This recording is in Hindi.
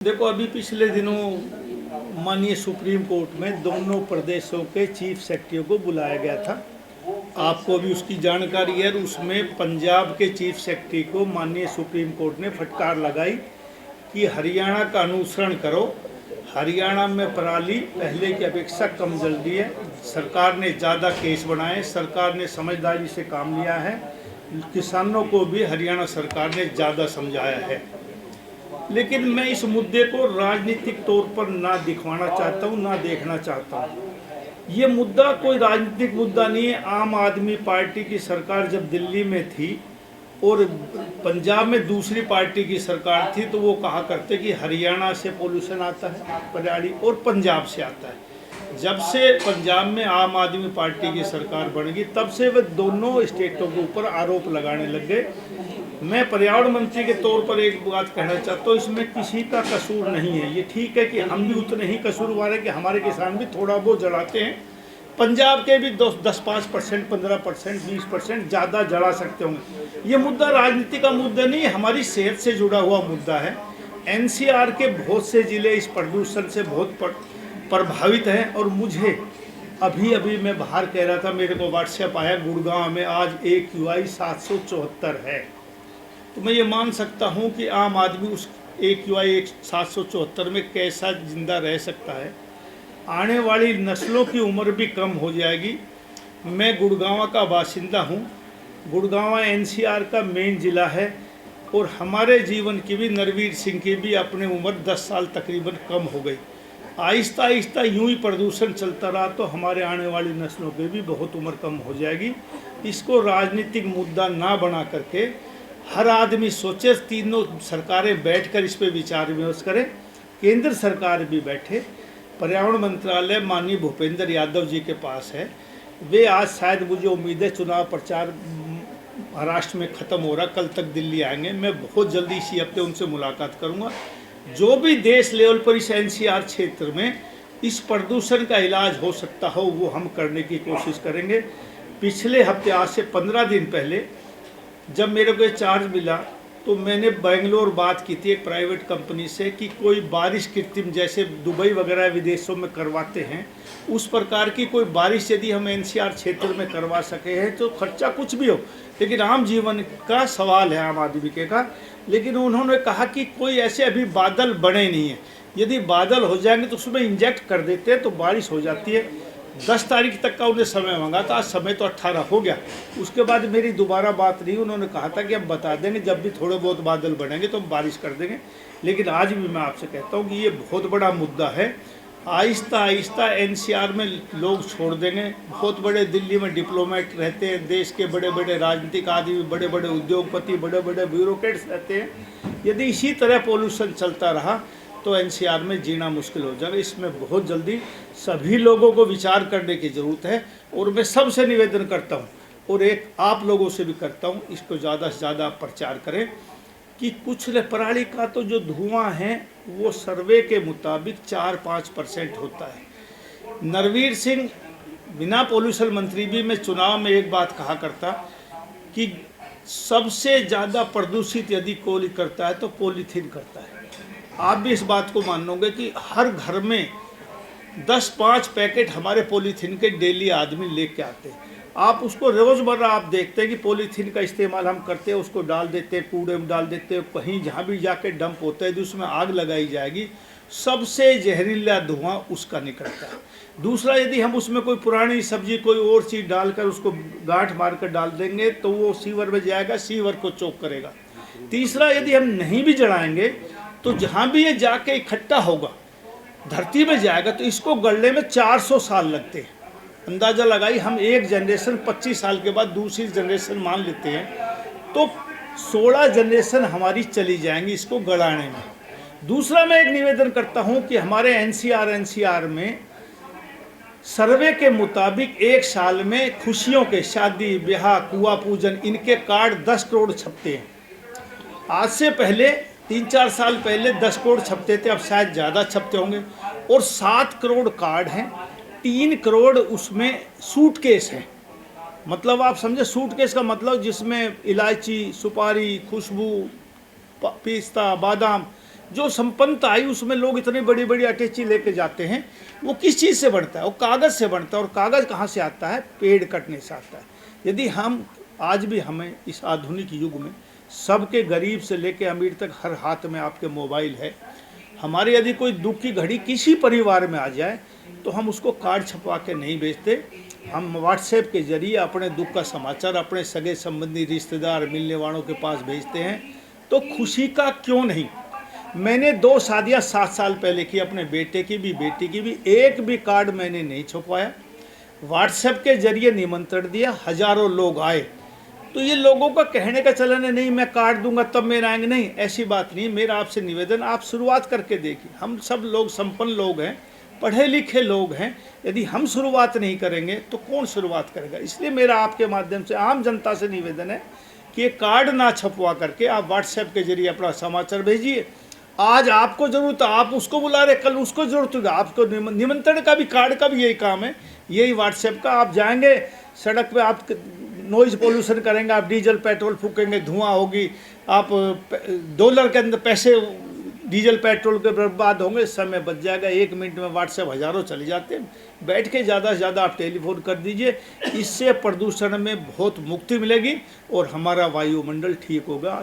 देखो, अभी पिछले दिनों माननीय सुप्रीम कोर्ट में दोनों प्रदेशों के चीफ सेक्रेटरियों को बुलाया गया था। आपको भी उसकी जानकारी है। उसमें पंजाब के चीफ सेक्रेटरी को माननीय सुप्रीम कोर्ट ने फटकार लगाई कि हरियाणा का अनुसरण करो। हरियाणा में पराली पहले की अपेक्षा कम जल्दी है। सरकार ने ज़्यादा केस बनाए, सरकार ने समझदारी से काम लिया है। किसानों को भी हरियाणा सरकार ने ज़्यादा समझाया है। लेकिन मैं इस मुद्दे को राजनीतिक तौर पर ना दिखवाना चाहता हूँ, ना देखना चाहता हूँ। ये मुद्दा कोई राजनीतिक मुद्दा नहीं है। आम आदमी पार्टी की सरकार जब दिल्ली में थी और पंजाब में दूसरी पार्टी की सरकार थी, तो वो कहा करते कि हरियाणा से पोल्यूशन आता है पराली और पंजाब से आता है। जब से पंजाब में आम आदमी पार्टी की सरकार बन गई, तब से वे दोनों स्टेटों के ऊपर आरोप लगाने लग गए। मैं पर्यावरण मंत्री के तौर पर एक बात कहना चाहता हूँ, इसमें किसी का कसूर नहीं है। ये ठीक है कि हम भी उतने ही कसूरवार हैं कि हमारे किसान भी थोड़ा बहुत जलाते हैं। पंजाब के भी 10-5%, 15%, 20% ज़्यादा जला सकते होंगे। ये मुद्दा राजनीति का मुद्दा नहीं है, हमारी सेहत से जुड़ा हुआ मुद्दा है। NCR के बहुत से ज़िले इस प्रदूषण से बहुत प्रभावित हैं। और मुझे अभी मैं बाहर कह रहा था, मेरे को व्हाट्सएप आया, गुड़गांव में आज AQI 774 है। तो मैं ये मान सकता हूँ कि आम आदमी उस AQI 774 में कैसा जिंदा रह सकता है। आने वाली नस्लों की उम्र भी कम हो जाएगी। मैं गुड़गांव का बासिंदा हूँ। गुड़गांव NCR का मेन ज़िला है और हमारे जीवन की भी, नरवीर सिंह की भी अपनी उम्र 10 साल तकरीबन कम हो गई। आहिस्ता आहिस्ता यूं ही प्रदूषण चलता रहा तो हमारे आने वाली नस्लों की भी बहुत उम्र कम हो जाएगी। इसको राजनीतिक मुद्दा ना बना करके हर आदमी सोचे, तीनों सरकारें बैठकर इस पर विचार विमर्श करें। केंद्र सरकार भी बैठे, पर्यावरण मंत्रालय माननीय भूपेंद्र यादव जी के पास है। वे आज शायद, मुझे उम्मीद है, चुनाव प्रचार महाराष्ट्र में ख़त्म हो रहा, कल तक दिल्ली आएंगे। मैं बहुत जल्दी इसी हफ्ते उनसे मुलाकात करूंगा। जो भी देश लेवल पर इस NCR क्षेत्र में इस प्रदूषण का इलाज हो सकता हो, वो हम करने की कोशिश करेंगे। पिछले हफ्ते, आज से 15 दिन पहले, जब मेरे को ये चार्ज मिला तो मैंने बेंगलोर बात की थी एक प्राइवेट कंपनी से कि कोई बारिश कृत्रिम, जैसे दुबई वगैरह विदेशों में करवाते हैं, उस प्रकार की कोई बारिश यदि हम NCR क्षेत्र में करवा सके हैं तो खर्चा कुछ भी हो, लेकिन आम जीवन का सवाल है आम आदमी के का। लेकिन उन्होंने कहा कि कोई ऐसे अभी बादल बने नहीं हैं, यदि बादल हो जाएंगे तो उसमें इंजेक्ट कर देते हैं तो बारिश हो जाती है। 10 तारीख तक का उन्हें समय मांगा था, आज समय तो 18 हो गया। उसके बाद मेरी दोबारा बात नहीं, उन्होंने कहा था कि हम बता देंगे जब भी थोड़े बहुत बादल बनेंगे तो हम बारिश कर देंगे। लेकिन आज भी मैं आपसे कहता हूँ कि ये बहुत बड़ा मुद्दा है। आहिस्ता आहिस्ता NCR में लोग छोड़ देंगे। बहुत बड़े दिल्ली में डिप्लोमेट रहते हैं, देश के बड़े बड़े राजनीतिक आदमी, बड़े बड़े उद्योगपति, बड़े बड़े ब्यूरोक्रेट्स रहते हैं। यदि इसी तरह पोल्यूशन चलता रहा तो NCR में जीना मुश्किल हो जाएगा। इसमें बहुत जल्दी सभी लोगों को विचार करने की ज़रूरत है। और मैं सबसे निवेदन करता हूँ, और एक आप लोगों से भी करता हूँ, इसको ज़्यादा से ज़्यादा प्रचार करें कि कुछ पराली का तो जो धुआं है वो सर्वे के मुताबिक 4-5% होता है। नरवीर सिंह बिना पोल्यूशन मंत्री भी, मैं चुनाव में एक बात कहा करता कि सबसे ज़्यादा प्रदूषित यदि कोई करता है तो पॉलीथीन करता है। आप भी इस बात को मानोगे कि हर घर में 10-5 पैकेट हमारे पॉलीथीन के डेली आदमी लेके आते हैं। आप उसको रोज़मर्रा आप देखते हैं कि पॉलीथीन का इस्तेमाल हम करते हैं, उसको डाल देते हैं, कूड़े में डाल देते हैं, कहीं जहाँ भी जाके डंप होता है तो उसमें आग लगाई जाएगी, सबसे जहरीला धुआं उसका निकलता है। दूसरा, यदि हम उसमें कोई पुरानी सब्जी, कोई और चीज़ डालकर उसको गांठ मार कर डाल देंगे तो वो सीवर में जाएगा, सीवर को चोक करेगा। तीसरा, यदि हम नहीं भी जलाएंगे तो जहाँ भी ये जाके इकट्ठा होगा, धरती में जाएगा, तो इसको गलने में 400 साल लगते हैं। अंदाज़ा लगाई, हम एक जनरेशन 25 साल के बाद दूसरी जनरेशन मान लेते हैं तो 16 जनरेशन हमारी चली जाएंगी इसको गलाने में। दूसरा, मैं एक निवेदन करता हूं कि हमारे NCR में सर्वे के मुताबिक एक साल में खुशियों के, शादी ब्याह, कुआं पूजन, इनके कार्ड 10 करोड़ छपते हैं। आज से पहले 3-4 साल पहले 10 करोड़ छपते थे, अब शायद ज़्यादा छपते होंगे। और 7 करोड़ कार्ड हैं, 3 करोड़ उसमें सूटकेस हैं। मतलब आप समझे, सूटकेस का मतलब जिसमें इलायची, सुपारी, खुशबू, पिस्ता, बादाम, जो संपन्नता आई उसमें लोग इतनी बड़ी बड़ी अटैची लेके जाते हैं, वो किस चीज़ से बनता है? वो कागज़ से बनता है। और कागज़ कहाँ से आता है? पेड़ कटने से आता है। यदि हम आज भी हमें इस आधुनिक युग में सबके गरीब से लेके अमीर तक हर हाथ में आपके मोबाइल है, हमारे यदि कोई दुख की घड़ी किसी परिवार में आ जाए तो हम उसको कार्ड छपवा के नहीं भेजते, हम व्हाट्सएप के जरिए अपने दुख का समाचार अपने सगे संबंधी रिश्तेदार मिलने वालों के पास भेजते हैं। तो खुशी का क्यों नहीं? मैंने 2 शादियां 7 साल पहले की, अपने बेटे की भी बेटी की भी, एक भी कार्ड मैंने नहीं छपवाया। व्हाट्सएप के जरिए निमंत्रण दिया, हजारों लोग आए। तो ये लोगों का कहने का चलन है, नहीं मैं कार्ड दूंगा तब मेरे आएंगे, नहीं, ऐसी बात नहीं। मेरा आपसे निवेदन, आप शुरुआत करके देखिए। हम सब लोग संपन्न लोग हैं, पढ़े लिखे लोग हैं। यदि हम शुरुआत नहीं करेंगे तो कौन शुरुआत करेगा? इसलिए मेरा आपके माध्यम से आम जनता से निवेदन है कि ये कार्ड ना छपवा करके आप व्हाट्सएप के जरिए अपना समाचार भेजिए। आज आपको जरूरत है, आप उसको बुला रहे, कल उसको जरूरत होगी। आपको निमंत्रण का भी, कार्ड का भी यही काम है, यही व्हाट्सएप का। आप जाएंगे सड़क पे, आप नॉइज पोल्यूशन करेंगे, आप डीजल पेट्रोल फूकेंगे, धुआं होगी, आप डॉलर के अंदर पैसे डीजल पेट्रोल के बर्बाद होंगे, समय बच जाएगा। 1 मिनट में व्हाट्सएप हज़ारों चले जाते हैं। बैठ के ज़्यादा से ज़्यादा आप टेलीफोन कर दीजिए, इससे प्रदूषण में बहुत मुक्ति मिलेगी और हमारा वायुमंडल ठीक होगा।